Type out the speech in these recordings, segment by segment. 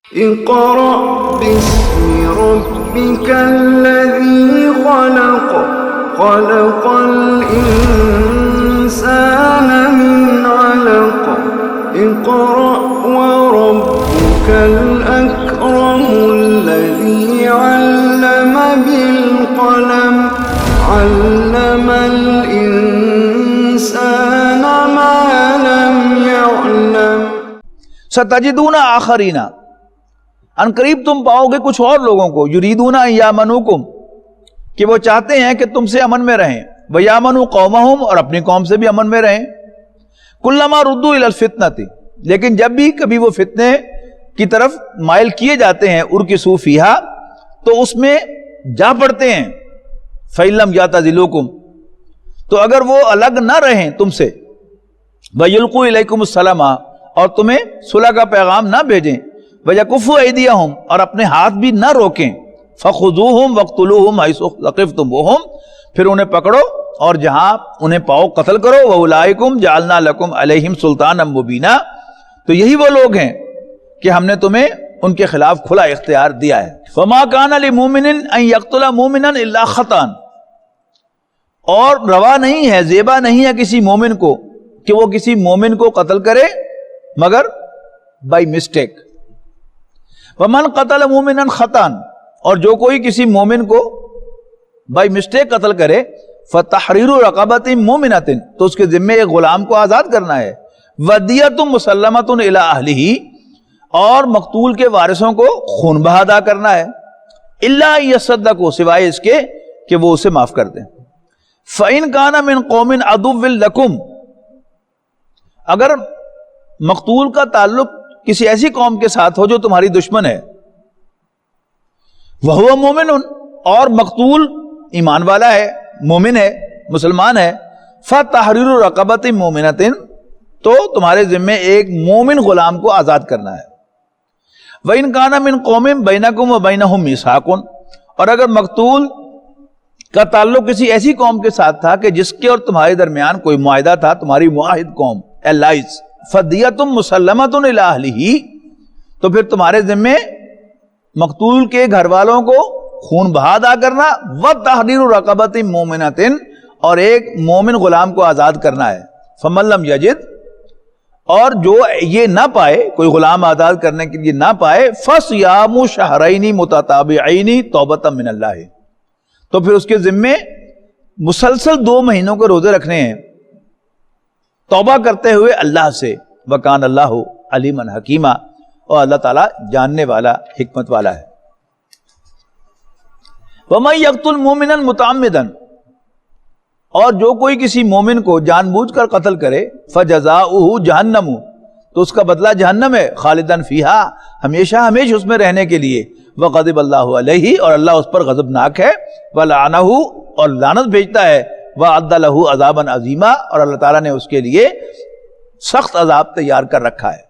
اقرأ باسم ربك الذي خلق خلق الإنسان من علق اقرأ وربك الأكرم الذي علم بالقلم علم الإنسان ما لم يعلم ستجدون آخرین، ان قریب تم پاؤ گے کچھ اور لوگوں کو، یریدون ان یامنوکم، کہ وہ چاہتے ہیں کہ تم سے امن میں رہیں، ویامنوا قومہم، اور اپنی قوم سے بھی امن میں رہیں، کلما ردوا الی الفتنۃ، لیکن جب بھی کبھی وہ فتنے کی طرف مائل کیے جاتے ہیں، ارکسوا فیہا، تو اس میں جا پڑتے ہیں، فإن لم یعتزلوکم، تو اگر وہ الگ نہ رہیں تم سے، ویلقوا الیکم السلام، اور تمہیں صلح کا پیغام نہ بھیجیں، وَيَكُفُّوا أَيْدِيَهُمْ، اور اپنے ہاتھ بھی نہ روکیں، فَخُذُوهُمْ وَاقْتُلُوهُمْ حَيْثُ ثَقِفْتُمُوهُمْ، پھر انہیں پکڑو اور جہاں انہیں پاؤ قتل کرو، وَأُولَٰئِكُمْ جَعَلْنَا لَكُمْ عَلَيْهِمْ سُلْطَانًا مُبِينًا، تو یہی وہ لوگ ہیں کہ ہم نے تمہیں ان کے خلاف کھلا اختیار دیا ہے۔ وَمَا كَانَ لِمُؤْمِنٍ أَن يَقْتُلَ مُؤْمِنًا إِلَّا خَطَأً، اور روا نہیں ہے، زیبا نہیں ہے کسی مومن کو کہ وہ کسی مومن کو قتل کرے مگر بائی مسٹیک۔ وَمَنْ قَتَلَ مُؤْمِنًا خَطَأً، اور جو کوئی کسی مومن کو بائی مسٹیک قتل کرے، فَتَحْرِيرُ رَقَبَةٍ مُؤْمِنَةٍ، تو اس کے ذمے ایک غلام کو آزاد کرنا ہے، وَدِيَةٌ مُسَلَّمَةٌ إِلَىٰ أَهْلِهِ، اور مقتول کے وارثوں کو خون بہا ادا کرنا ہے، إِلَّا أَن يَصَّدَّقُوا، سوائے اس کے کہ وہ اسے معاف کر دیں۔ فَإِنْ كَانَ مِنْ قَوْمٍ عَدُوٍّ لَكُمْ، اگر مقتول کا تعلق کسی ایسی قوم کے ساتھ ہو جو تمہاری دشمن ہے، وَهُوَ مُؤْمِنٌ، اور مقتول ایمان والا ہے، مومن ہے، مسلمان ہے، فَتَحْرِيرُ رَقَبَةٍ مُؤْمِنَةٍ، تو تمہارے ذمے ایک مومن غلام کو آزاد کرنا ہے۔ وَإِنْ كَانَ مِنْ قَوْمٍ بَيْنَكُمْ وَبَيْنَهُمْ مِيثَاقٌ، اور اگر مقتول کا تعلق کسی ایسی قوم کے ساتھ تھا کہ جس کے اور تمہارے درمیان کوئی معاہدہ تھا، تمہاری معاہد قوم، الائز، فَدِيَةٌ مُسَلَّمَةٌ إِلَىٰ أَهْلِهِ، تو پھر تمہارے ذمے مقتول کے گھر والوں کو خون بہا ادا کرنا، وَتَحْرِيرُ رَقَبَةٍ مُؤْمِنَةٍ، اور ایک مومن غلام کو آزاد کرنا ہے۔ فَمَن لَّمْ يَجِدْ، اور جو یہ نہ پائے، کوئی غلام آزاد کرنے کے لیے نہ پائے، فَصِيَامُ شَهْرَيْنِ مُتَتَابِعَيْنِ تَوْبَةً مِّنَ اللَّهِ، تو پھر اس کے ذمے مسلسل 2 مہینوں کے روزے رکھنے ہیں، توبہ کرتے ہوئے اللہ سے، وَكَانَ اللَّهُ عَلِيمًا حَكِيمًا، اور اللہ تعالیٰ جاننے والا، حکمت والا ہے۔ وَمَن يَقْتُلْ مُؤْمِنًا مُتَعَمِّدًا، اور جو کوئی کسی مومن کو جان بوجھ کر قتل کرے، فَجَزَاؤُهُ جَهَنَّمُ، تو اس کا بدلہ جہنم ہے، خالداً فیہا، ہمیشہ ہمیشہ اس میں رہنے کے لیے، وَغَضِبَ اللَّهُ عَلَيْهِ، اور اللہ اس پر غضبناک ہے، وَلَعَنَهُ، اور لعنت بھیجتا ہے، وَأَعَدَّ لَهُ عَذَابًا عَظِيمًا، اور اللہ تعالیٰ نے اس کے لیے سخت عذاب تیار کر رکھا ہے،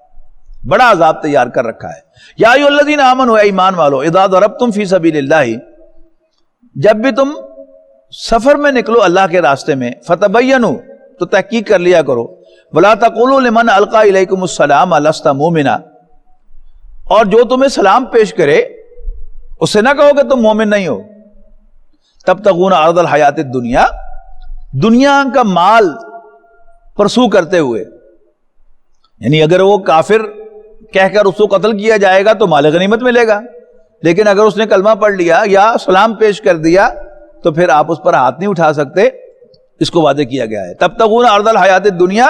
بڑا عذاب تیار کر رکھا ہے۔ یا ایھا الذین آمنوا، اے ایمان والو، اذا ضربتم فی سبیل اللہ، جب بھی تم سفر میں نکلو اللہ کے راستے میں، فتبینوا، تو تحقیق کر لیا کرو، ولا تقولوا لمن القى الیکم السلام لست مؤمنا، اور جو تمہیں سلام پیش کرے اس سے نہ کہو کہ تم مومن نہیں ہو، تبتغون عرض الحیات الدنیا، دنیا کا مال پرسو کرتے ہوئے، یعنی اگر وہ کافر کہہ کر اس کو قتل کیا جائے گا تو مال غنیمت ملے گا، لیکن اگر اس نے کلمہ پڑھ لیا یا سلام پیش کر دیا تو پھر آپ اس پر ہاتھ نہیں اٹھا سکتے، اس کو وعدے کیا گیا ہے۔ تبتغون عرض الحیات الدنیا،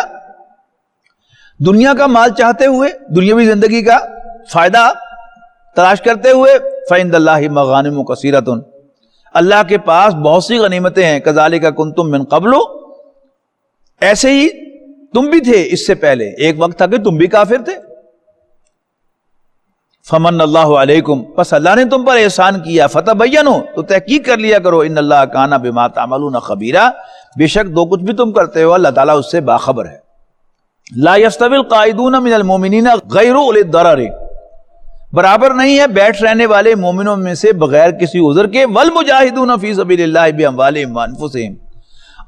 دنیا کا مال چاہتے ہوئے، دنیاوی زندگی کا فائدہ تلاش کرتے ہوئے، فعند اللہ مغانم کثیرۃ، اللہ کے پاس بہت سی غنیمتیں ہیں، کذالک کنتم من قبل، ایسے ہی تم بھی تھے اس سے پہلے، ایک وقت تھا کہ تم بھی کافر تھے۔ فمن اللہ علیکم، پس اللہ نے تم پر احسان کیا، فتبینوا، تو تحقیق کر لیا کرو، ان اللہ کان بما تعملون خبیرا، بے شک جو کچھ بھی تم کرتے ہو اللہ تعالیٰ اس سے باخبر ہے۔ لا یستوی القاعدون من المؤمنین غیر اولی الضرر، برابر نہیں ہے بیٹھ رہنے والے مومنوں میں سے بغیر کسی عذر کے، والمجاہدون فی سبیل اللہ باموالہم وانفسہم،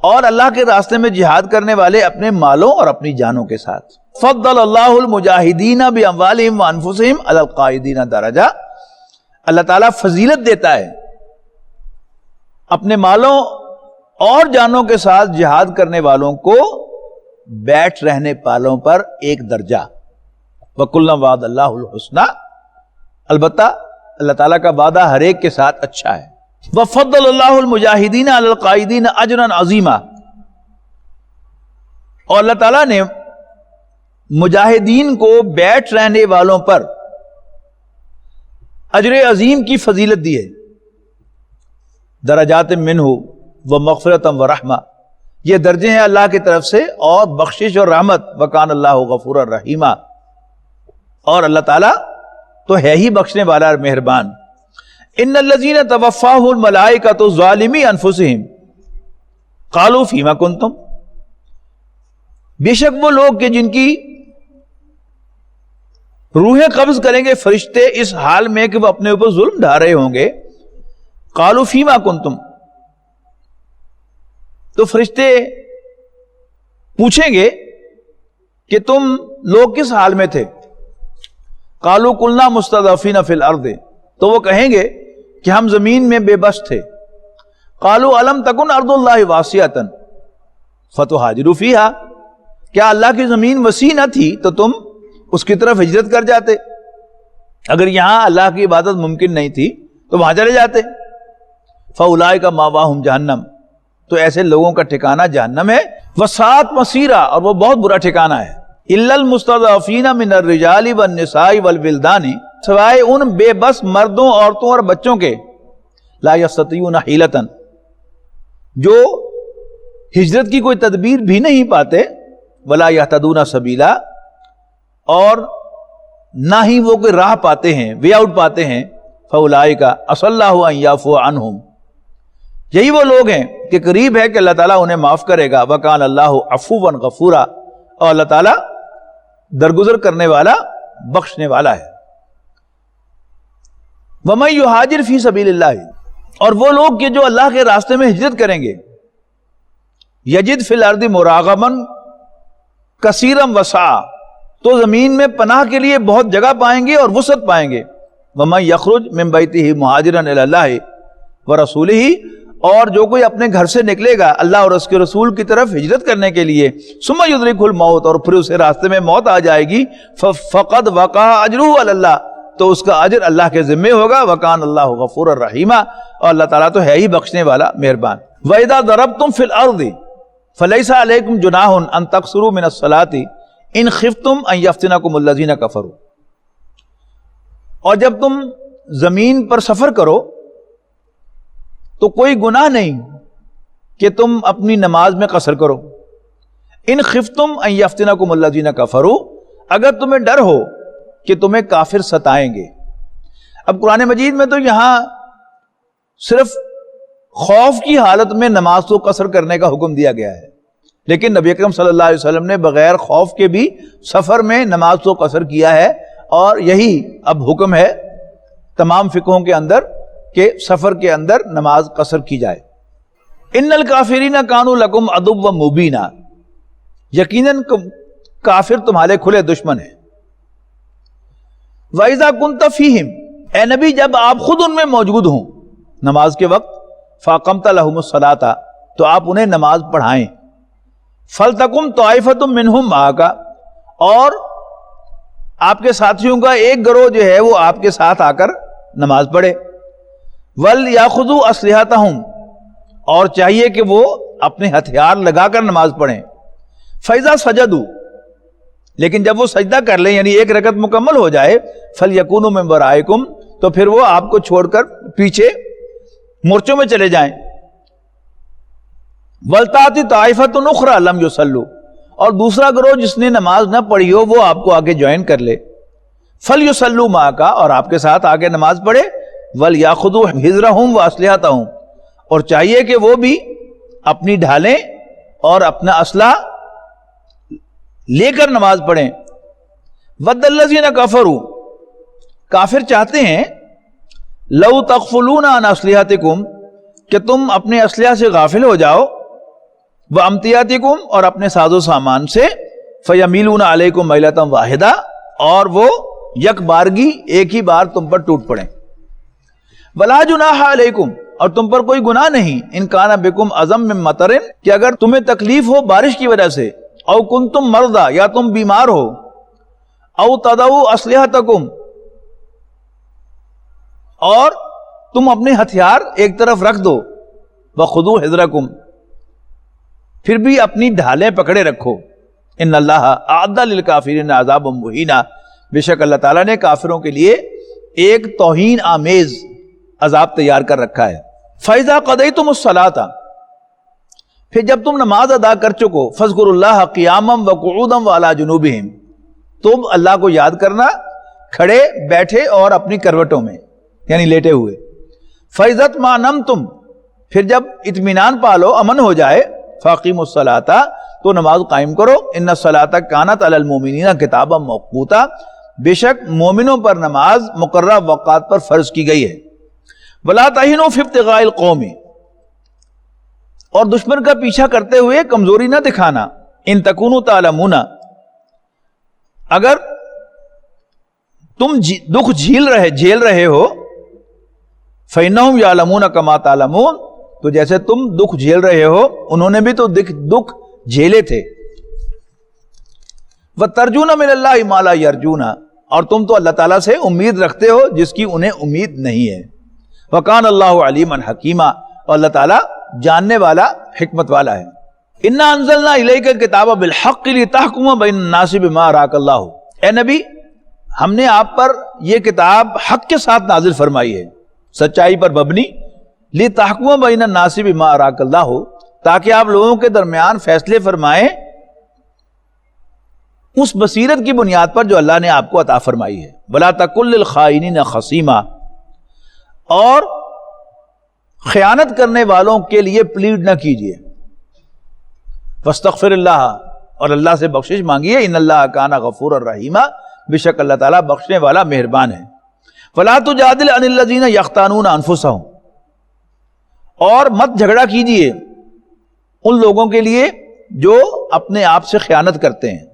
اور اللہ کے راستے میں جہاد کرنے والے اپنے مالوں اور اپنی جانوں کے ساتھ۔ فضل اللہ المجاہدین باموالہم وانفسہم علی القاعدین درجہ، اللہ تعالیٰ فضیلت دیتا ہے اپنے مالوں اور جانوں کے ساتھ جہاد کرنے والوں کو بیٹھ رہنے والوں پر ایک درجہ۔ وَكُلًّا وَعَدَ اللَّهُ الْحُسْنَى، البتہ اللہ تعالیٰ کا وعدہ ہر ایک کے ساتھ اچھا ہے۔ وَفَضَّلَ اللَّهُ الْمُجَاهِدِينَ عَلَى الْقَاعِدِينَ أَجْرًا عَظِيمًا، اور اللہ تعالیٰ نے مجاہدین کو بیٹھ رہنے والوں پر اجر عظیم کی فضیلت دی ہے۔ درجات منہ ومغفرۃ ورحمہ، یہ درجے ہیں اللہ کی طرف سے اور بخشش اور رحمت۔ وکان اللہ غفورا رحیما، اور اللہ تعالیٰ تو ہے ہی بخشنے والا اور مہربان۔ ان الذین توفاہم الملائکۃ ظالمی انفسہم قالوا فیما کنتم، بے شک وہ لوگ کہ جن کی روحیں قبض کریں گے فرشتے اس حال میں کہ وہ اپنے اوپر ظلم ڈھا رہے ہوں گے، قالوا فیما کنتم، تو فرشتے پوچھیں گے کہ تم لوگ کس حال میں تھے؟ قالوا کلنا مستضعفین فی الارض، تو وہ کہیں گے کہ ہم زمین میں بے بس تھے۔ قالوا الم تکن ارض اللہ واسعۃ فتہاجروا فیہا، کیا اللہ کی زمین وسیع نہ تھی تو تم اس کی طرف ہجرت کر جاتے؟ اگر یہاں اللہ کی عبادت ممکن نہیں تھی تو وہاں چلے جاتے۔ فاولئک مأواہم جہنم، تو ایسے لوگوں کا ٹھکانہ جہنم ہے۔ وساءت مصیرا، اور وہ بہت برا ٹھکانہ ہے۔ الا المستضعفین من الرجال والنساء والولدان، سوائے ان بے بس مردوں، عورتوں اور بچوں کے، لا یستطیعون حیلۃ، جو ہجرت کی کوئی تدبیر بھی نہیں پاتے، ولا یہتدون سبیلا، اور نہ ہی وہ کوئی راہ پاتے ہیں، وے آؤٹ پاتے ہیں۔ فاولئک عسى اللہ ان یعفو عنہم، یہی وہ لوگ ہیں کہ قریب ہے کہ اللہ تعالیٰ انہیں معاف کرے گا۔ وکان اللہ عفوا غفورا، اور اللہ تعالیٰ درگزر کرنے والا، بخشنے والا ہے۔ ومن یہاجر فی سبیل اللہ، اور وہ لوگ کہ جو اللہ کے راستے میں ہجرت کریں گے، یجد فی الارض مراغما کثیرا وسعا، تو زمین میں پناہ کے لیے بہت جگہ پائیں گے اور وسعت پائیں گے۔ ومن یخرج من بیتہ مہاجرا الی اللہ ورسولہ، اور جو کوئی اپنے گھر سے نکلے گا اللہ اور اس کے رسول کی طرف ہجرت کرنے کے لیے، ثم یدرکہ الموت، اور پھر اسے راستے میں موت آ جائے گی، فقد وقع اجرہ علی اللہ، تو اس کا اجر اللہ کے ذمے ہوگا۔ وکان اللہ غفورا رحیما، اور اللہ تعالیٰ تو ہے ہی بخشنے والا، مہربان۔ وَإِذَا ضَرَبْتُمْ فِي الْأَرْضِ فَلَيْسَ عَلَيْكُمْ جُنَاحٌ أَن تَقْصُرُوا مِنَ الصَّلَاةِ إِنْ خِفْتُمْ أَن يَفْتِنَكُمُ الَّذِينَ كَفَرُوا، اور جب تم زمین پر سفر کرو تو کوئی گناہ نہیں کہ تم اپنی نماز میں قصر کرو۔ ان خفتم ان یفتنکم الذین کفروا، اگر تمہیں ڈر ہو کہ تمہیں کافر ستائیں گے۔ اب قرآن مجید میں تو یہاں صرف خوف کی حالت میں نماز کو قصر کرنے کا حکم دیا گیا ہے، لیکن نبی اکرم صلی اللہ علیہ وسلم نے بغیر خوف کے بھی سفر میں نماز کو قصر کیا ہے، اور یہی اب حکم ہے تمام فقہوں کے اندر کہ سفر کے اندر نماز قصر کی جائے۔ ان الکافرین کانوا لکم عدوا مبینا، یقیناً کافر تمہارے کھلے دشمن ہیں۔ وَإِذَا كُنْتَ فِيهِمْ، اے نبی جب آپ خود ان میں موجود ہوں نماز کے وقت، فَأَقَمْتَ لَهُمُ الصَّلَاةَ، تو آپ انہیں نماز پڑھائیں۔ فَلْتَقُمْ طَائِفَةٌ مِّنْهُمْ مَعَكَ، اور آپ کے ساتھیوں کا ایک گروہ جو ہے وہ آپ کے ساتھ آ کر نماز پڑھے۔ وَلْيَأْخُذُوا أَسْلِحَتَهُمْ، اور چاہیے کہ وہ اپنے ہتھیار لگا کر نماز پڑھیں۔ فَإِذَا سَجَدُوا، لیکن جب وہ سجدہ کر لیں، یعنی ایک رکعت مکمل ہو جائے، فَلْيَكُونُوا مِن وَرَائِكُمْ، تو پھر وہ آپ کو چھوڑ کر پیچھے مورچوں میں چلے جائیں۔ وَلْتَأْتِ طَائِفَةٌ أُخْرَى لَمْ يُصَلُّوا، اور دوسرا گروہ جس نے نماز نہ پڑھی ہو وہ آپ کو آگے جوائن کر لے۔ فَلْيُصَلُّوا مَعَكَ، اور آپ کے ساتھ آگے نماز پڑھے۔ وَلْيَأْخُذُوا حِذْرَهُمْ وَأَسْلِحَتَهُمْ، اور چاہیے کہ وہ بھی اپنی ڈھالیں اور اپنا اسلحہ لے کر نماز پڑھیں۔ وَدَّ الَّذِينَ كَفَرُوا، کافر چاہتے ہیں، لَوْ تَغْفُلُونَ عَنْ أَسْلِحَتِكُمْ، کہ تم اپنے اسلحہ سے غافل ہو جاؤ، وَأَمْتِيَاتِكُمْ، اور اپنے ساز و سامان سے، فَيَمِيلُونَ عَلَيْكُمْ مَيْلَةً وَاحِدَةً، اور وہ یک بارگی ایک ہی بار تم پر ٹوٹ پڑیں. وَلَا جُنَاحَ عَلَيْكُمْ، اور تم پر کوئی گناہ نہیں، ان کان بکم اذًا من مطر، کہ اگر تمہیں تکلیف ہو بارش کی وجہ سے، او کنتم مرضی، یا تم بیمار ہو، او تدعوا اسلحتکم، اور تم اپنے ہتھیار ایک طرف رکھ دو، وخذوا حذرکم، پھر بھی اپنی ڈھالیں پکڑے رکھو. ان اللہ اعد للکافرین عذابا مہینا، بے شک اللہ تعالیٰ نے کافروں کے لیے ایک توہین آمیز عذاب تیار کر رکھا ہے. فَإِذَا قَضَيْتُمُ الصَّلَاةَ، پھر جب تم نماز ادا کر چکو، فَاذْكُرُوا اللَّهَ قِيَامًا وَقُعُودًا وَعَلَىٰ جُنُوبِهِمْ، تم اللہ کو یاد کرنا کھڑے بیٹھے اور اپنی کروٹوں میں، یعنی لیٹے ہوئے. فَإِذَا اطْمَأْنَنْتُمْ، پھر جب اطمینان پالو، امن ہو جائے، فَأَقِیمُوا الصَّلَاةَ، تو نماز قائم کرو. ان الصلاۃ کانت علی المؤمنین کتابا موقوتا، بے شک مومنوں پر نماز مقررہ اوقات پر فرض کی گئی ہے. ولا تہنوا فی ابتغاء القوم، اور دشمن کا پیچھا کرتے ہوئے کمزوری نہ دکھانا. ان تکونوا تعلمون، اگر تم دکھ جھیل رہے ہو، فإنہم یعلمون کما تعلمون، تو جیسے تم دکھ جھیل رہے ہو انہوں نے بھی تو دکھ جھیلے تھے. وَتَرْجُونَ مِنَ اللَّهِ مَا لَا يَرْجُونَ، اور تم تو اللہ تعالیٰ سے امید رکھتے ہو جس کی انہیں امید نہیں ہے. وَكَانَ اللَّهُ عَلِيمًا حَكِيمًا، اور اللہ تعالیٰ جاننے والا حکمت والا ہے. إِنَّا أَنزَلْنَا إِلَيْكَ الْكِتَابَ بِالْحَقِّ لِتَحْكُمَ بَيْنَ النَّاسِ بِمَا أَرَاكَ اللَّهُ، اے نبی ہم نے آپ پر یہ کتاب حق کے ساتھ نازل فرمائی ہے، سچائی پر مبنی. لِتَحْكُمَ بَيْنَ النَّاسِ بِمَا أَرَاكَ اللَّهُ، تاکہ آپ لوگوں کے درمیان فیصلے فرمائیں اس بصیرت کی بنیاد پر جو اللہ نے آپ کو عطا فرمائی ہے. وَلَا تَكُن لِّلْخَائِنِينَ خَصِيمًا، اور خیانت کرنے والوں کے لیے پلیڈ نہ کیجیے. وَاسْتَغْفِرِ اللَّهَ، اور اللہ سے بخشش مانگیے. ان اللہ کان غفورا رحیما، بے شک اللہ تعالیٰ بخشنے والا مہربان ہے. فَلَا تُجَادِلْ عَنِ الَّذِينَ يَخْتَانُونَ أَنفُسَهُمْ، اور مت جھگڑا کیجیے ان لوگوں کے لیے جو اپنے آپ سے خیانت کرتے ہیں.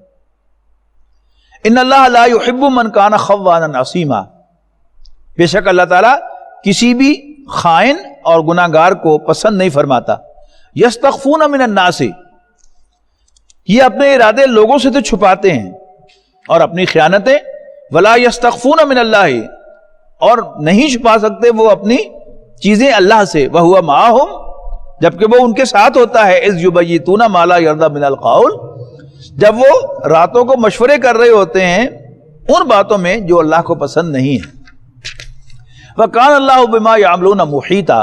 ان اللہ لا يحب من کان خوانا عصیما، بے شک اللہ تعالیٰ کسی بھی خائن اور گناہ گار کو پسند نہیں فرماتا. یستخفون من الناس، یہ اپنے ارادے لوگوں سے تو چھپاتے ہیں اور اپنی خیانتیں. ولا یستخفون من اللہ، اور نہیں چھپا سکتے وہ اپنی چیزیں اللہ سے. وہو معہم، جبکہ وہ ان کے ساتھ ہوتا ہے. اذ یبیتون ما لا یرضی من القول، جب وہ راتوں کو مشورے کر رہے ہوتے ہیں ان باتوں میں جو اللہ کو پسند نہیں ہے. وَكَانَ اللَّهُ بِمَا يَعْمَلُونَ مُحِيطًا،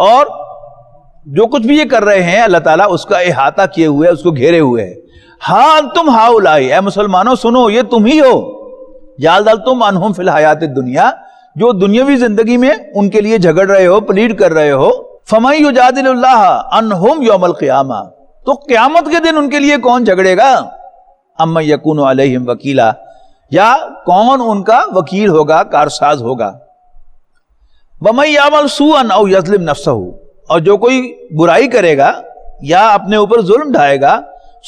اور جو کچھ بھی یہ کر رہے ہیں اللہ تعالیٰ اس کا احاطہ کیے ہوئے، اس کو گھیرے ہوئے ہے. ہاں انتم ہؤلاء، اے مسلمانوں سنو یہ تم ہی ہو. جادلتم عنہم فی الحیات الدنیا، جو دنیاوی زندگی میں ان کے لیے جھگڑ رہے ہو، پلیڈ کر رہے ہو. فَمَن یُجادل اللَّهَ عنہم یوم القیامہ، تو قیامت کے دن ان کے لیے کون جھگڑے گا. اَمَّن یکون علیہم وکیلا، یا کون ان کا وکیل ہوگا، کارساز ہوگا. وَمَن یعمل سوءا او یظلم نفسہ، اور جو کوئی برائی کرے گا یا اپنے اوپر ظلم ڈھائے گا،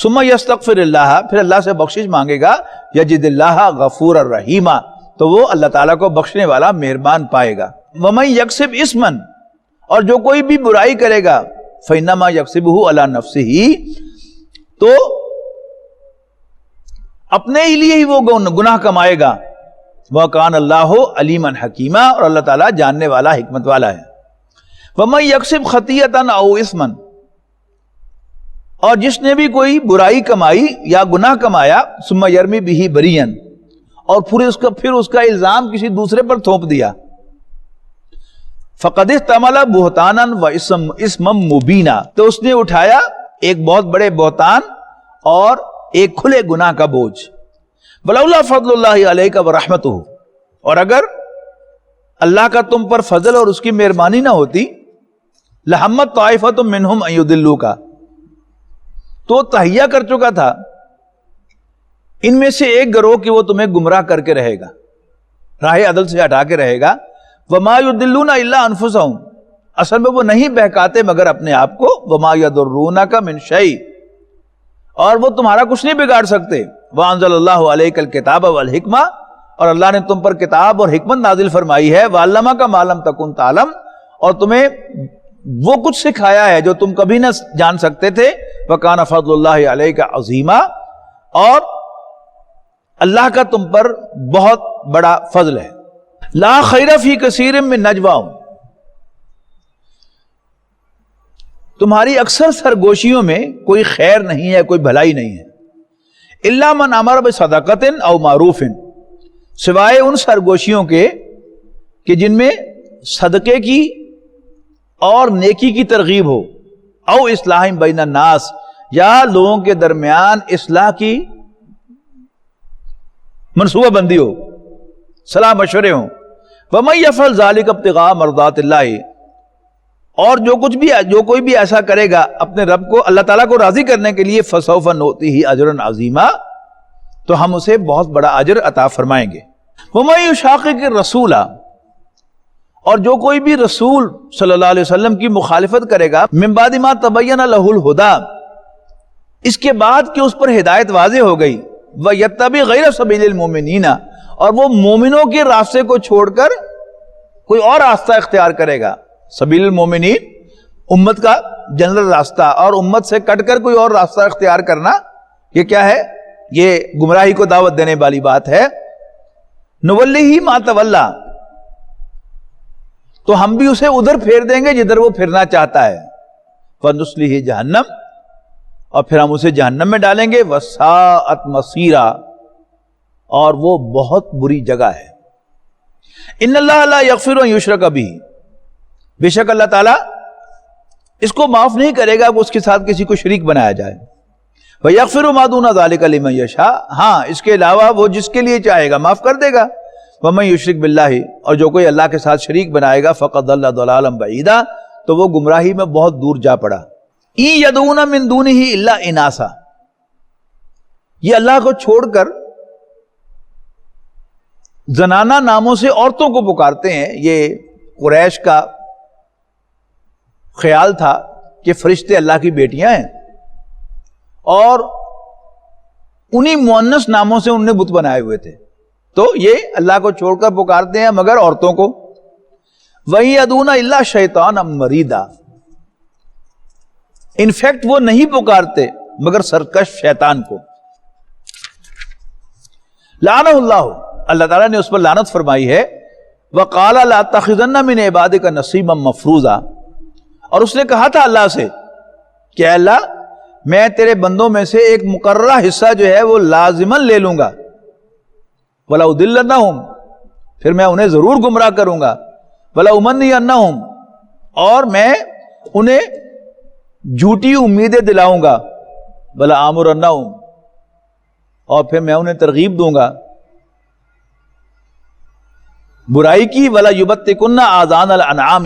ثم یستغفر اللہ، پھر اللہ سے بخشش مانگے گا، یجد اللہ غفورا رحیما، تو وہ اللہ تعالیٰ کو بخشنے والا مہربان پائے گا. وَمَن یکسب اثما، اور جو کوئی بھی برائی کرے گا، فَإِنَّمَا یکسبہ علی نفسہ، تو اپنے ہی لیے ہی وہ گناہ کمائے گا. وَكَانَ اللَّهُ عَلِيمًا حَكِيمًا، اور اللہ تعالیٰ جاننے والا حکمت والا ہے. وَمَن یکسب خطیئۃ او اثما، اور جس نے بھی کوئی برائی کمائی یا گناہ کمایا، ثم یرمی بہ بریئا، اور پھر اس کا الزام کسی دوسرے پر تھوپ دیا، فقد احتمل بہتانا و اسما مبینا، تو اس نے اٹھایا ایک بہت بڑے بہتان اور ایک کھلے گناہ کا بوجھ. ولولا فضل اللہ علیک ورحمتہ، اور اگر اللہ کا تم پر فضل اور اس کی مہربانی نہ ہوتی، لہمت طائفۃ منہم ان یضلوک، تو تہیہ کر چکا تھا ان میں سے ایک گروہ کہ وہ تمہیں گمراہ کر کے رہے گا، راہ عدل سے ہٹا کے رہے گا. وما یضلون الا انفسہم، اصل میں وہ نہیں بہکاتے مگر اپنے آپ کو. وما یضرونک من شیء، اور وہ تمہارا کچھ نہیں بگاڑ سکتے. وَأَنزَلَ اللَّهُ عَلَيْكَ الْكِتَابَ وَالْحِكْمَةَ، اور اللہ نے تم پر کتاب اور حکمت نازل فرمائی ہے. وَعَلَّمَكَ مَا لَمْ تَكُنْ تَعْلَمْ، اور تمہیں وہ کچھ سکھایا ہے جو تم کبھی نہ جان سکتے تھے. وَكَانَ فَضْلُ اللَّهِ عَلَيْكَ عَظِيمًا، اور اللہ کا تم پر بہت بڑا فضل ہے. لا خیر فی کثیر من نجواہم، تمہاری اکثر سرگوشیوں میں کوئی خیر نہیں ہے، کوئی بھلائی نہیں ہے. الا من امر بصدقۃ او معروف، سوائے ان سرگوشیوں کے کہ جن میں صدقے کی اور نیکی کی ترغیب ہو، او اصلاح بین الناس، یا لوگوں کے درمیان اصلاح کی منصوبہ بندی ہو، صلاح مشورے ہوں. وَمَن يَفْعَلْ ذَلِكَ ابْتِغَاءَ مَرْضَاتِ اللَّهِ، اور جو کوئی بھی ایسا کرے گا اپنے رب کو، اللہ تعالیٰ کو راضی کرنے کے لیے، فَسَوْفَ نُؤْتِهِ أَجْرًا عَظِيمًا، تو ہم اسے بہت بڑا اجر عطا فرمائیں گے. وَمَن يُشَاقِقِ الرَّسُولَ، اور جو کوئی بھی رسول صلی اللہ علیہ وسلم کی مخالفت کرے گا، مِن بَعْدِ مَا تَبَيَّنَ لَهُ الْهُدَىٰ، اس کے بعد کہ اس پر ہدایت واضح ہو گئی، وَيَتَّبِعْ غَيْرَ سَبِيلِ الْمُؤْمِنِينَ، اور وہ مومنوں کے راستے کو چھوڑ کر کوئی اور راستہ اختیار کرے گا. سبیل المومنین امت کا جنرل راستہ، اور امت سے کٹ کر کوئی اور راستہ اختیار کرنا، یہ کیا ہے؟ یہ گمراہی کو دعوت دینے والی بات ہے. نُوَلِّهِ مَا تَوَلَّىٰ، تو ہم بھی اسے ادھر پھیر دیں گے جدھر وہ پھرنا چاہتا ہے. وَنُصْلِهِ جہنم، اور پھر ہم اسے جہنم میں ڈالیں گے. وَسَاءَتْ مَصِيرًا، اور وہ بہت بری جگہ ہے. ان اللہ لا یغفر ان یشرک بہ، بے شک اللہ تعالیٰ اس کو معاف نہیں کرے گا کہ اس کے ساتھ کسی کو شریک بنایا جائے. وَيَغْفِرُ مَا دُونَ ذَلِكَ لِمَن یشاء، ہاں اس کے علاوہ وہ جس کے لیے چاہے گا معاف کر دے گا. وَمَن یشرک باللہ، اور جو کوئی اللہ کے ساتھ شریک بنائے گا، فَقَدْ ضَلَّ ضَلَالًا بَعِیدًا، تو وہ گمراہی میں بہت دور جا پڑا. اِن یدعون من دونہ الا اناسا، یہ اللہ کو چھوڑ کر زنانہ ناموں سے عورتوں کو پکارتے ہیں. یہ قریش کا خیال تھا کہ فرشتے اللہ کی بیٹیاں ہیں، اور انہی مؤنث ناموں سے انہوں نے بت بنائے ہوئے تھے. تو یہ اللہ کو چھوڑ کر پکارتے ہیں مگر عورتوں کو. وَإِن يَدْعُونَ إِلَّا شَيْطَانًا مَرِيدًا، انفیکٹ وہ نہیں پکارتے مگر سرکش شیطان کو. لعنہ اللہ، اللہ تعالیٰ نے اس پر لعنت فرمائی ہے. وَقَالَ لَأَتَّخِذَنَّ مِنْ عِبَادِكَ نَصِيبًا مَفْرُوضًا، اور اس نے کہا تھا اللہ سے کہ اللہ میں تیرے بندوں میں سے ایک مقررہ حصہ جو ہے وہ لازماً لے لوں گا. وَلَأُضِلَّنَّهُمْ، پھر میں انہیں ضرور گمراہ کروں گا. وَلَأُمَنِّيَنَّهُمْ، اور میں انہیں جھوٹی امیدیں دلاؤں گا. وَلَآمُرَنَّهُمْ، اور پھر میں انہیں ترغیب دوں گا برائی کی. وَلَيُبَتِّكُنَّ آذَانَ الْأَنْعَامِ،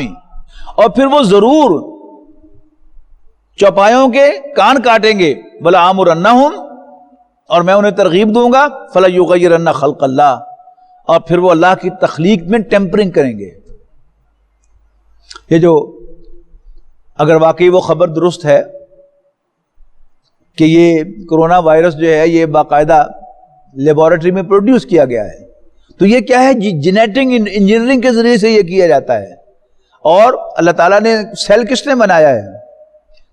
اور پھر وہ ضرور چوپایوں کے کان کاٹیں گے. وَلَآمُرَنَّهُمْ، اور میں انہیں ترغیب دوں گا. فَلَيُغَيِّرَنَّ خَلْقَ اللَّهِ، اور پھر وہ اللہ کی تخلیق میں ٹیمپرنگ کریں گے. یہ جو اگر واقعی وہ خبر درست ہے کہ یہ کرونا وائرس جو ہے یہ باقاعدہ لیبارٹری میں پروڈیوس کیا گیا ہے، تو یہ کیا ہے؟ جینیٹک انجینئرنگ کے ذریعے سے یہ کیا جاتا ہے. اور اللہ تعالیٰ نے سیل کس نے بنایا ہے؟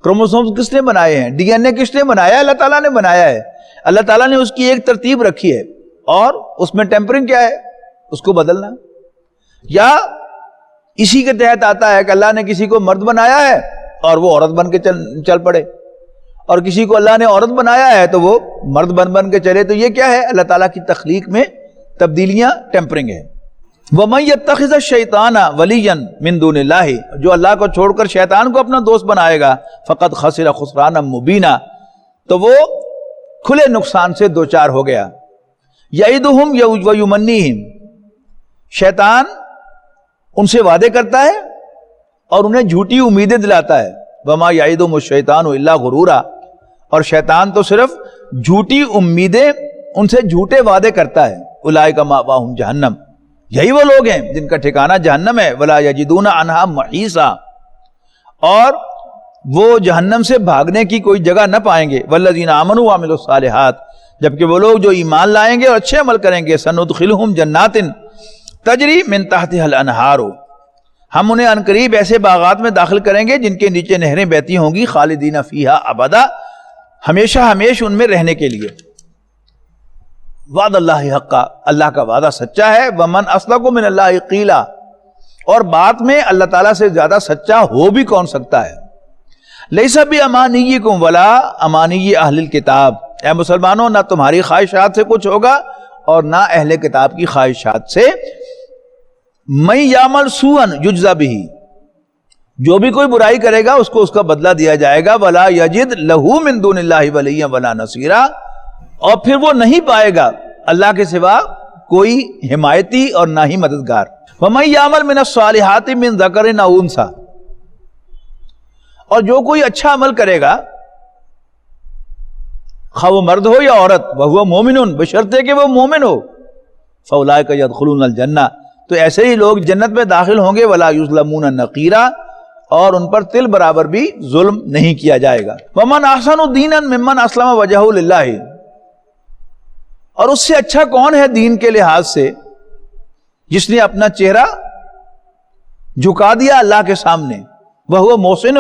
کروموسومز کس نے بنائے ہیں؟ ڈی این اے کس نے بنایا ہے؟ اللہ تعالیٰ نے بنایا ہے. اللہ تعالیٰ نے اس کی ایک ترتیب رکھی ہے، اور اس میں ٹیمپرنگ کیا ہے؟ اس کو بدلنا. یا اسی کے تحت آتا ہے کہ اللہ نے کسی کو مرد بنایا ہے اور وہ عورت بن کے چل پڑے، اور کسی کو اللہ نے عورت بنایا ہے تو وہ مرد بن کے چلے. تو یہ کیا ہے؟ اللہ تعالیٰ کی تخلیق میں تبدیلیاں، ٹیمپرنگ ہے. وَمَن يَتَّخِذَ الشَّيْطَانَ وَلِيًّا مِن دُونِ اللَّهِ، جو اللہ کو چھوڑ کر شیطان کو اپنا دوست بنائے گا، فَقَدْ خَسِرَ خُسْرَانًا مُبِينًا، تو وہ کھلے نقصان سے دوچار ہو گیا. يَعِدُهُمْ وَيُمَنِّيهِمْ، شیطان ان سے وعدے کرتا ہے اور انہیں جھوٹی امیدیں دلاتا ہے. وَمَا يَعِدُهُمُ الشَّيْطَانُ إِلَّا غُرُورًا، اور شیطان تو صرف جھوٹی امیدیں، ان سے جھوٹے وعدے کرتا ہے. أُولَٰئِكَ مَأْوَاهُمْ جَهَنَّمُ، یہی وہ لوگ ہیں جن کا ٹھکانہ جہنم ہے. وَلَا يَجِدُونَ عَنْهَا مَحِيصًا، اور وہ جہنم سے بھاگنے کی کوئی جگہ نہ پائیں گے. والذین آمنوا وعملوا الصالحات، جبکہ وہ لوگ جو ایمان لائیں گے اور اچھے عمل کریں گے. سندخلہم جنات تجری من تحتها الانہار، ہم انہیں عنقریب ایسے باغات میں داخل کریں گے جن کے نیچے نہریں بہتی ہوں گی. خالدین فیہا ابدا، ہمیشہ ہمیش ان میں رہنے کے لیے. وعد اللہ حقا، اللہ کا وعدہ سچا ہے. ومن اصدق من اللہ قیلا، اور بات میں اللہ تعالیٰ سے زیادہ سچا ہو بھی کون سکتا ہے. لیس بامانیکم ولا امانی اہل الکتاب، اے مسلمانوں نہ تمہاری خواہشات سے کچھ ہوگا اور نہ اہل کتاب کی خواہشات سے. من یعمل سوءا یجزا بہ، جو بھی کوئی برائی کرے گا اس کو اس کا بدلہ دیا جائے گا. ولا یجد لہ من دون اللہ ولیا ولا نصیرا، اور پھر وہ نہیں پائے گا اللہ کے سوا کوئی حمایتی اور نہ ہی مددگار. ومن یعمل من الصالحات من ذکر او انثی، اور جو کوئی اچھا عمل کرے گا خواہ وہ مرد ہو یا عورت، وہو مومن، بشرطے کہ وہ مومن ہو. فاولئک یدخلون الجنہ، تو ایسے ہی لوگ جنت میں داخل ہوں گے. ولا یظلمون نقیرا، اور ان پر تل برابر بھی ظلم نہیں کیا جائے گا. ومن احسن دینا ممن اسلم وجہہ للہ، اور اس سے اچھا کون ہے دین کے لحاظ سے جس نے اپنا چہرہ جھکا دیا اللہ کے سامنے. وہو محسن،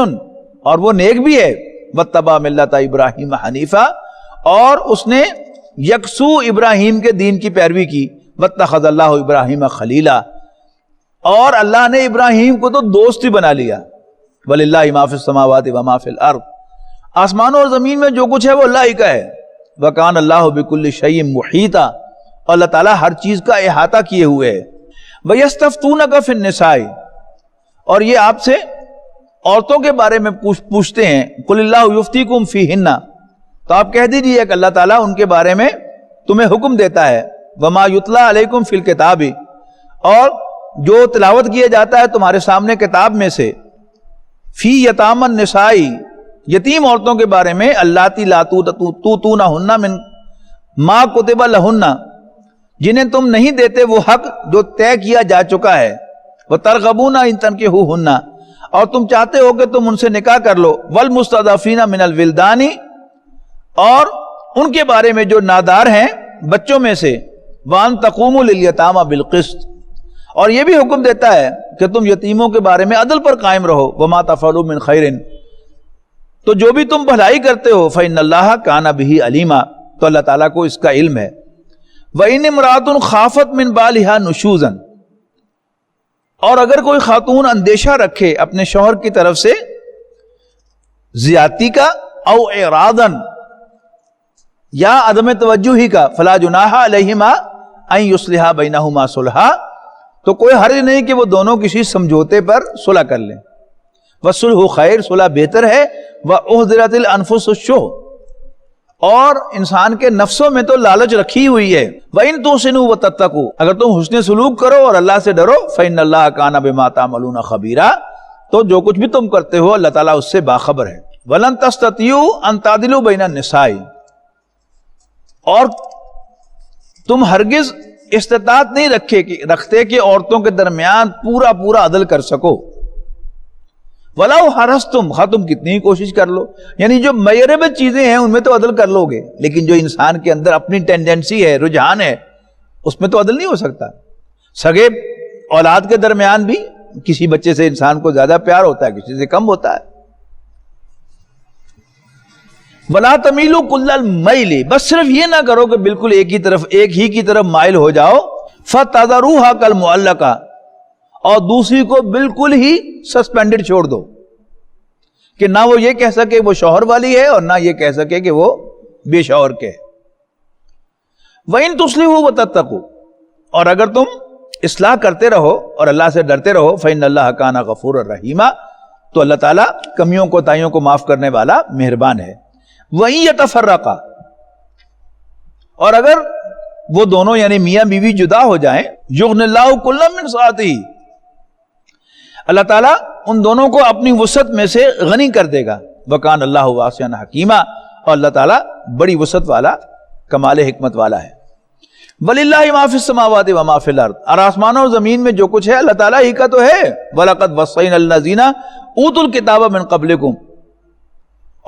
اور وہ نیک بھی ہے. واتبع ملت ابراہیم حنیفہ، اور اس نے یکسو ابراہیم کے دین کی پیروی کی. واتخذ اللہ ابراہیم خلیلا، اور اللہ نے ابراہیم کو تو دوست ہی بنا لیا. وللہ ما فی السماوات وما فی الارض، آسمانوں اور زمین میں جو کچھ ہے وہ اللہ ہی کا ہے. وکان اللہ بکل شیء محیطا، اور اللہ تعالیٰ ہر چیز کا احاطہ کیے ہوئے ہے. ویستفتونک فی النساء، اور یہ آپ سے عورتوں کے بارے میں پوچھتے ہیں. قل اللہ یفتیکم فیہن، تو آپ کہہ دیجئے کہ اللہ تعالیٰ ان کے بارے میں تمہیں حکم دیتا ہے. وما یتلا علیکم فی الکتاب، اور جو تلاوت کیا جاتا ہے تمہارے سامنے کتاب میں سے. فی یتام النساء، یتیم عورتوں کے بارے میں. اللاتی لا توتونہن من ما کتب لہن، جنہیں تم نہیں دیتے وہ حق جو طے کیا جا چکا ہے. وترغبون ان تنکحوہن، اور تم چاہتے ہو کہ تم ان سے نکاح کر لو. والمستضعفین من الولدان، اور ان کے بارے میں جو نادار ہیں بچوں میں سے. وان تقوموا للیتامى بالقسط، اور یہ بھی حکم دیتا ہے کہ تم یتیموں کے بارے میں عدل پر قائم رہو. وما تفعلوا من خیر، تو جو بھی تم بھلائی کرتے ہو فإن اللہ کان بہ علیما، تو اللہ تعالیٰ کو اس کا علم ہے. وإن امرأة خافت من بالها نشوزا، اور اگر کوئی خاتون اندیشہ رکھے اپنے شوہر کی طرف سے زیادتی کا، او اعراضا، یا عدم توجہی کا، فلا جناح علیہما ان یصلحا بینہما صلحا، تو کوئی حرج نہیں کہ وہ دونوں کسی سمجھوتے پر صلح کر لیں. والصلح خیر، صلح بہتر ہے. واحضرت الانفس الشح، اور انسان کے نفسوں میں تو لالچ رکھی ہوئی ہے. وَإِن تُحْسِنُوا وَتَتَّقُوا، اگر تم حسن سلوک کرو اور اللہ سے ڈرو. فَإِنَّ اللَّهَ كَانَ بِمَا تَعْمَلُونَ خَبِيرًا، تو جو کچھ بھی تم کرتے ہو اللہ تعالیٰ اس سے باخبر ہے. وَلَن تَسْتَطِيعُوا أَن تَعْدِلُوا بَيْنَ النِّسَاءِ، اور تم ہرگز استطاعت نہیں رکھتے کہ عورتوں کے درمیان پورا عدل کر سکو. وَلَوْ حَرَصْتُمْ، خواہ تم کتنی ہی کوشش کر لو. یعنی جو میئریبل چیزیں ہیں ان میں تو عدل کر لو گے، لیکن جو انسان کے اندر اپنی ٹینڈنسی ہے، رجحان ہے، اس میں تو عدل نہیں ہو سکتا. سگے اولاد کے درمیان بھی کسی بچے سے انسان کو زیادہ پیار ہوتا ہے، کسی سے کم ہوتا ہے. وَلَا تَمِيلُوا كُلَّ الْمَيْلِ، بس صرف یہ نہ کرو کہ بالکل ایک ہی کی طرف مائل ہو جاؤ. فَتَذَرُوهَا كَالْمُعَلَّقَةِ، اور دوسری کو بالکل ہی سسپینڈڈ چھوڑ دو، کہ نہ وہ یہ کہہ سکے وہ شوہر والی ہے اور نہ یہ کہہ سکے کہ وہ بے شوہر کے ہے. وَإِن تُصْلِحُوا وَتَتَّقُوا، اور اگر تم اصلاح کرتے رہو اور اللہ سے ڈرتے رہو. فَإِنَّ اللَّهَ كَانَ غَفُورًا رَحِيمًا، تو اللہ تعالیٰ کمیوں کوتاہیوں کو معاف کرنے والا مہربان ہے. وَإِن يَتَفَرَّقَا، اور اگر وہ دونوں یعنی میاں بیوی جدا ہو جائیں. يُغْنِ اللَّهُ كُلًّا مِنْ سَعَتِهِ، اللہ تعالیٰ ان دونوں کو اپنی وسعت میں سے غنی کر دے گا. وَكَانَ اللَّهُ وَاسِعًا حَكِيمًا، اور اللہ تعالیٰ بڑی وسعت والا، کمال حکمت والا ہے. وَلِلَّهِ مَا فِي السَّمَاوَاتِ وَمَا فِي الْأَرْضِ، اور آسمانوں اور زمین میں جو کچھ ہے اللہ تعالیٰ ہی کا تو ہے. وَلَقَدْ وَصَّيْنَا الَّذِينَ أُوتُوا الْكِتَابَ مِنْ قَبْلِكُمْ،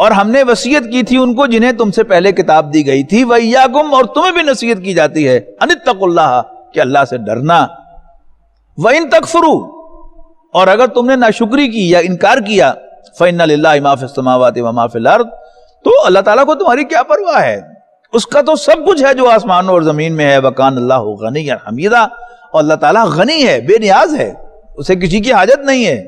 اور ہم نے وصیت کی تھی ان کو جنہیں تم سے پہلے کتاب دی گئی تھی وَإِيَّاكُمْ اور تمہیں بھی نصیحت کی جاتی ہے ان اتقوا اللہ کہ اللہ سے ڈرنا وَإِن تَكْفُرُوا اور اگر تم نے ناشکری کی یا انکار کیا فَإِنَّ لِلَّهِ مَا فِي السَّمَاوَاتِ وَمَا فِي الْأَرْضِ تو اللہ تعالیٰ کو تمہاری کیا پرواہ ہے، اس کا تو سب کچھ ہے جو آسمانوں اور زمین میں ہے وَكَانَ اللَّهُ غَنِيًّا حَمِيدًا اور اللہ تعالیٰ غنی ہے، بے نیاز ہے، اسے کسی کی حاجت نہیں ہے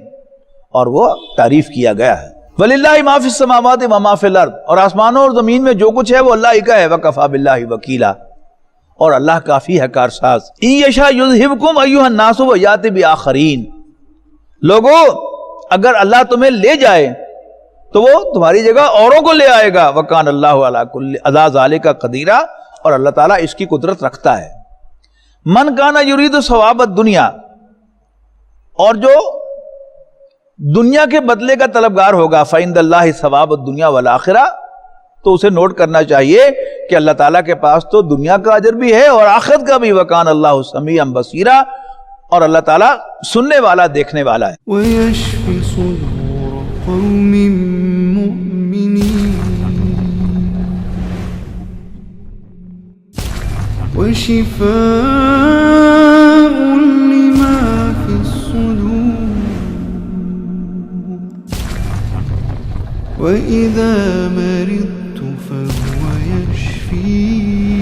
اور وہ تعریف کیا گیا ہے وَلِلَّهِ مَا فِي السَّمَاوَاتِ وَمَا فِي الْأَرْضِ اور آسمانوں اور زمین میں جو کچھ ہے وہ اللہ ہی کا ہے وَكَفَى بِاللَّهِ وَكِيلًا اور اللہ کافی ہے کارساز إِن يَشَأْ يُذْهِبْكُمْ أَيُّهَا النَّاسُ وَيَأْتِ بِآخَرِينَ لوگو اگر اللہ تمہیں لے جائے تو وہ تمہاری جگہ اوروں کو لے آئے گا وَكَانَ اللَّهُ عَلَىٰ كُلِّ ذَلِكَ قَدِيرًا اور اللہ تعالیٰ اس کی قدرت رکھتا ہے من کانا یرید ثواب الدنیا اور جو دنیا کے بدلے کا طلبگار ہوگا فَعِندَ اللَّهِ ثواب الدنیا والآخرہ تو اسے نوٹ کرنا چاہیے کہ اللہ تعالیٰ کے پاس تو دنیا کا اجر بھی ہے اور آخرت کا بھی وَكَانَ اللَّهُ سَمِيعًا بَصِيرًا اور اللہ تعالیٰ سننے والا دیکھنے والا ہے ويشفي صدور قوم مؤمنين وشفاء لما في الصدور وإذا مرضت فهو يشفين